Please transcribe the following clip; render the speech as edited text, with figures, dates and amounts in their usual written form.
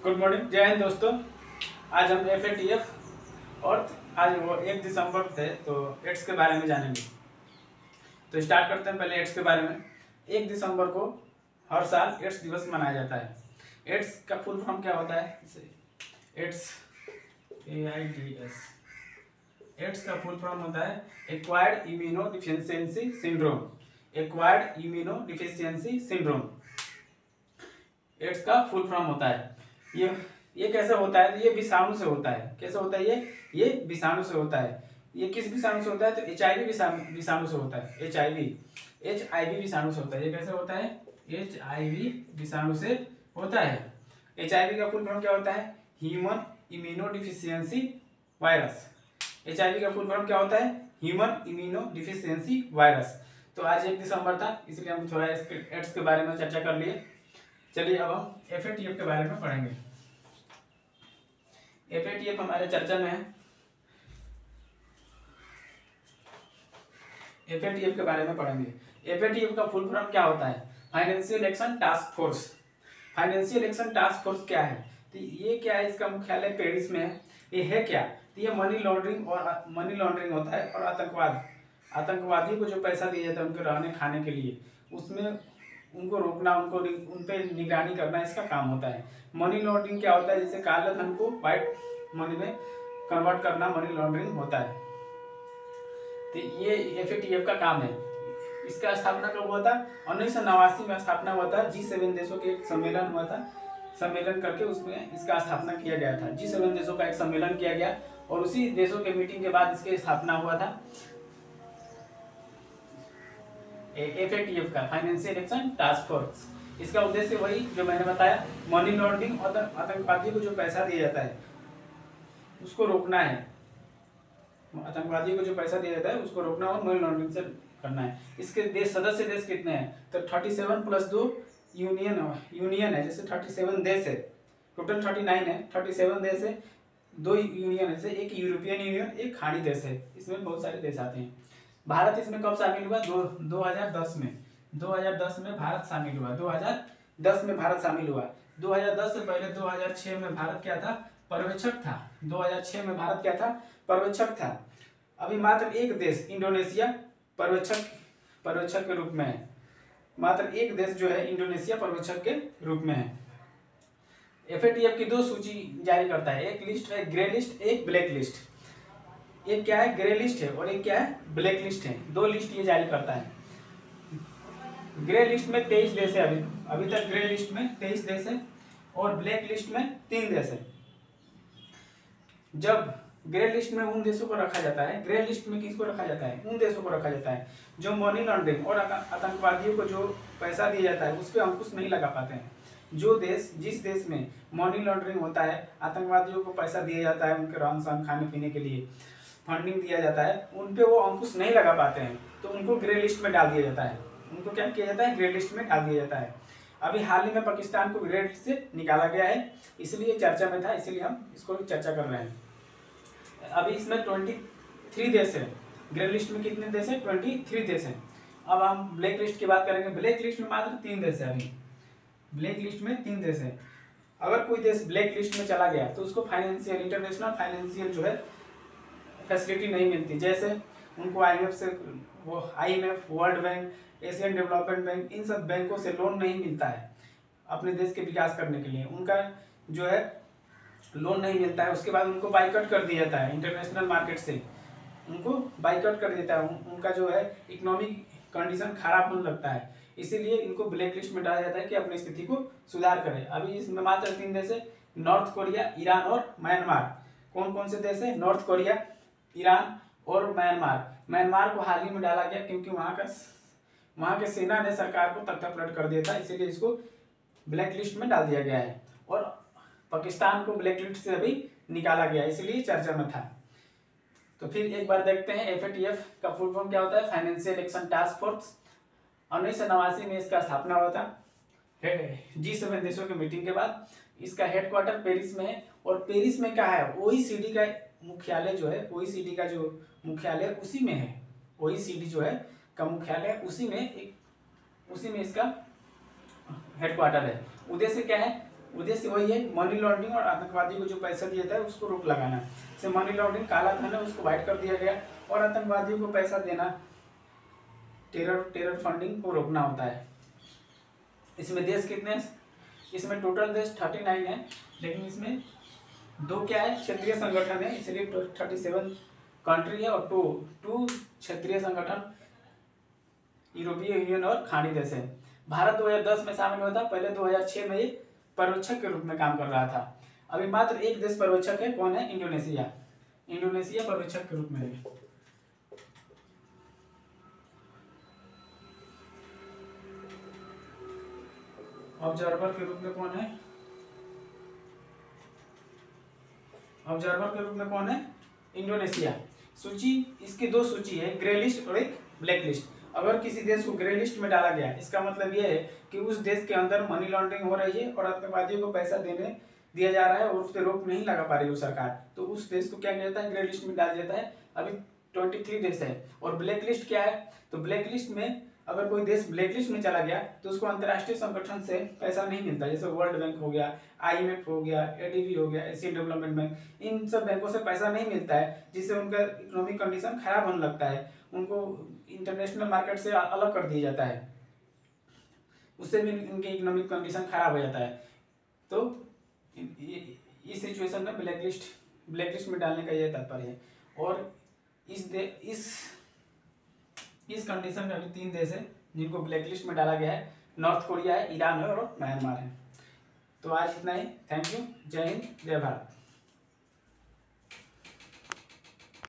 Good morning, जय हिंद दोस्तों। आज हम FATF और आज वो 1 दिसंबर थे तो एड्स के बारे में जानेंगे। तो स्टार्ट करते हैं पहले एड्स के बारे में। 1 दिसंबर को हर साल एड्स दिवस मनाया जाता है। एड्स का फुल फॉर्म क्या होता है? AIDS AIDS। एड्स का फुल फॉर्म होता है acquired immunodeficiency syndrome. Acquired immunodeficiency syndrome AIDS का फुल फॉर्म होता है। ये कैसे होता है? ये विषाणु से होता है। कैसे होता है ये विषाणु से होता है। ये किस विषाणु से होता है? तो HIV विषाणु से होता है। HIV विषाणु से होता है। ये कैसे होता है? HIV विषाणु से होता है। HIV का फुल फॉर्म क्या होता है? Human immunodeficiency virus. HIV का फुल फॉर्म क्या होता है? Human immunodeficiency virus. तो आज 1 दिसंबर था, इसलिए हम थोड़ा एड्स के बारे में चर्चा कर लिए। चलिए अब हम FATF के बारे में पढ़ेंगे। FATF हमारे चर्चा में है। FATF के बारे में पढ़ेंगे। FATF का फुल फॉर्म क्या होता है? Financial action task force. Financial action task force क्या है? तो ये क्या है? इसका मुख्यालय पेरिस में है। ये है क्या? तो ये मनी लॉन्ड्रिंग होता है और आतंकवादी को जो पैसा दिया जाता है उनके रहने खाने के लिए, उसमें उनको रोकना, उन पे निगरानी करना, इसका काम होता है। मनी लॉन्ड्रिंग क्या होता है? जैसे काले धन को व्हाइट मनी में कन्वर्ट करना मनी लॉन्ड्रिंग होता है। तो ये FATF का काम है। इसका स्थापना कब हुआ था? 1989 में स्थापना हुआ था। G7 देशों के एक सम्मेलन हुआ था। सम्मेलन करके उसमें इसका स्थापना किया गया था। G7 देशों का एक सम्मेलन किया गया और उसी देशों के मीटिंग के बाद इसकी स्थापना हुआ था। FATF का फाइनेंशियल एक्शन टास्क फोर्स, इसका उद्देश्य वही जो मैंने बताया, मनी लॉन्ड्रिंग और आतंकवादियों को जो पैसा दिया जाता है उसको रोकना है। आतंकवादियों को जो पैसा दिया जाता है उसको रोकना और मनी लॉन्ड्रिंग से करना है। इसके सदस्य देश कितने हैं? तो 37 + 2 यूनियन है। जैसे 37 देश है, टोटल 39 है। 37 देश है, 2 यूनियन है, जैसे एक यूरोपियन यूनियन, एक खाड़ी देश है। इसमें बहुत सारे देश आते हैं। भारत इसमें कब शामिल हुआ? 2010 में। 2010 में भारत शामिल हुआ। 2010 में भारत शामिल हुआ। 2010 से पहले 2006 में भारत क्या था? पर्यवेक्षक था। 2006 में भारत क्या था? पर्यवेक्षक था। अभी मात्र एक देश इंडोनेशिया पर्यवेक्षक के रूप में है। मात्र एक देश जो है इंडोनेशिया पर्यवेक्षक के रूप में है। FATF की 2 सूची जारी करता है। एक लिस्ट है ग्रे लिस्ट, एक ब्लैक लिस्ट। एक क्या है? ग्रे लिस्ट है और एक क्या है? ब्लैक लिस्ट है। 2 लिस्ट ये जारी करता है। ग्रे लिस्ट में 23 देश है। अभी तक ग्रे लिस्ट में 23 देश है और ब्लैक लिस्ट में 3 देश है। जब ग्रे लिस्ट में उन देशों को रखा जाता है, ग्रे लिस्ट में किसको रखा जाता है? उन देशों को रखा जाता है जो मनी लॉन्ड्रिंग और आतंकवादियों को जो पैसा दिया जाता है उस पर अंकुश नहीं लगा पाते हैं। जिस देश में मनी लॉन्ड्रिंग होता है, आतंकवादियों को पैसा दिया जाता है, उनके रहन सहन खाने पीने के लिए फंडिंग दिया जाता है, उन पे वो अंकुश नहीं लगा पाते हैं तो उनको ग्रे लिस्ट में डाल दिया जाता है। उनको क्या किया जाता है? ग्रे लिस्ट में डाल दिया जाता है। अभी हाल ही में पाकिस्तान को ग्रे लिस्ट से निकाला गया है, इसलिए चर्चा में था, इसलिए हम इसको चर्चा कर रहे हैं। अभी इसमें 23 देश है। ग्रे लिस्ट में कितने देश है? 23 देश है। अब हम ब्लैक लिस्ट की बात करेंगे। ब्लैक लिस्ट में मात्र 3 देश है। अभी ब्लैक लिस्ट में 3 देश है। अगर कोई देश ब्लैक लिस्ट में चला गया तो उसको इंटरनेशनल फाइनेंशियल जो है फैसिलिटी नहीं मिलती। जैसे उनको IMF, World Bank, Asian Development Bank, इन सब बैंकों से लोन नहीं मिलता है अपने देश के विकास करने के लिए। उनका जो है लोन नहीं मिलता है। उसके बाद उनको बाइकआउट कर दिया जाता है इंटरनेशनल मार्केट से। उनको बाइकआउट कर देता है। उनका जो है इकोनॉमिक कंडीशन खराब होने लगता है, इसीलिए इनको ब्लैक लिस्ट में डाला जाता है कि अपनी स्थिति को सुधार करें। अभी इसमें मात्र 3 देश है, नॉर्थ कोरिया, ईरान और म्यांमार। कौन कौन से देश है? नॉर्थ कोरिया, ईरान और म्यांमार। म्यांमार को हाल ही में डाला गया क्योंकि वहाँ के सेना ने सरकार को तख्ता पलट कर दिया था, इसीलिए इसको ब्लैक लिस्ट में डाल दिया गया है। और पाकिस्तान को ब्लैक लिस्ट से अभी निकाला गया, इसलिए चर्चा में था। तो फिर एक बार देखते हैं FATF का फुल फॉर्म क्या होता है? Financial action task force. 1989 में इसका स्थापना हुआ था G7 देशों की मीटिंग के बाद। इसका हेडक्वार्टर पेरिस में है और पेरिस में क्या है? OECD का मुख्यालय जो है, OECD का जो मुख्यालय उसी में है। OECD जो है का मुख्यालय उसी में इसका हेडक्वार्टर है। उद्देश्य क्या है? उद्देश्य वही है, मनी लॉन्ड्रिंग और आतंकवादी को जो पैसा दिया था उसको रोक लगाना। जैसे मनी लॉन्ड्रिंग काला धन है उसको वाइट कर दिया गया, और आतंकवादियों को पैसा देना, टेरर फंडिंग को रोकना होता है। इसमें देश कितने, इसमें टोटल देश 39 है, लेकिन इसमें 2 क्या है, क्षेत्रीय संगठन है, इसलिए 37 कंट्री है, और 2 क्षेत्रीय संगठन यूरोपीय यूनियन और खाड़ी देश है। भारत 2010 में शामिल हुआ था, पहले 2006 में ये पर्यवेक्षक के रूप में काम कर रहा था। अभी मात्र एक देश पर्यवेक्षक है, कौन है, इंडोनेशिया। इंडोनेशिया पर्यवेक्षक के रूप में है। ऑब्जर्वर के रूप में कौन है, ऑब्जर्वर के रूप में कौन है, इंडोनेशिया। सूची, इसकी 2 सूची है, ग्रे लिस्ट और एक ब्लैक लिस्ट। अगर किसी देश को ग्रे लिस्ट में डाला गया, इसका मतलब यह है कि उस देश के अंदर मनी लॉन्ड्रिंग हो रही है और आतंकवादियों को पैसा दिया जा रहा है और उस पर रोक नहीं लगा पा रही है सरकार, तो उस देश को क्या किया जाता है, ग्रे लिस्ट में डाल देता है। अभी 23 देश है। और ब्लैक लिस्ट क्या है, तो ब्लैक लिस्ट में अगर कोई देश ब्लैक लिस्ट में चला गया तो उसको अंतर्राष्ट्रीय संगठन से पैसा नहीं मिलता, जैसे वर्ल्ड बैंक हो गया, IMF हो गया, ADB हो गया, एशियन डेवलपमेंट बैंक, इन सब बैंकों से पैसा नहीं मिलता है, जिससे उनका इकोनॉमिक कंडीशन खराब होने लगता है, उनको इंटरनेशनल मार्केट से अलग कर दिया जाता है, उससे भी इनकी इकोनॉमिक कंडीशन खराब हो जाता है। तो इस सिचुएशन में ब्लैक लिस्ट में डालने का यह तात्पर्य है। और इस कंडीशन में अभी 3 देश है जिनको ब्लैक लिस्ट में डाला गया है, नॉर्थ कोरिया है, ईरान है और म्यांमार है। तो आज इतना ही, थैंक यू, जय हिंद, जय भारत।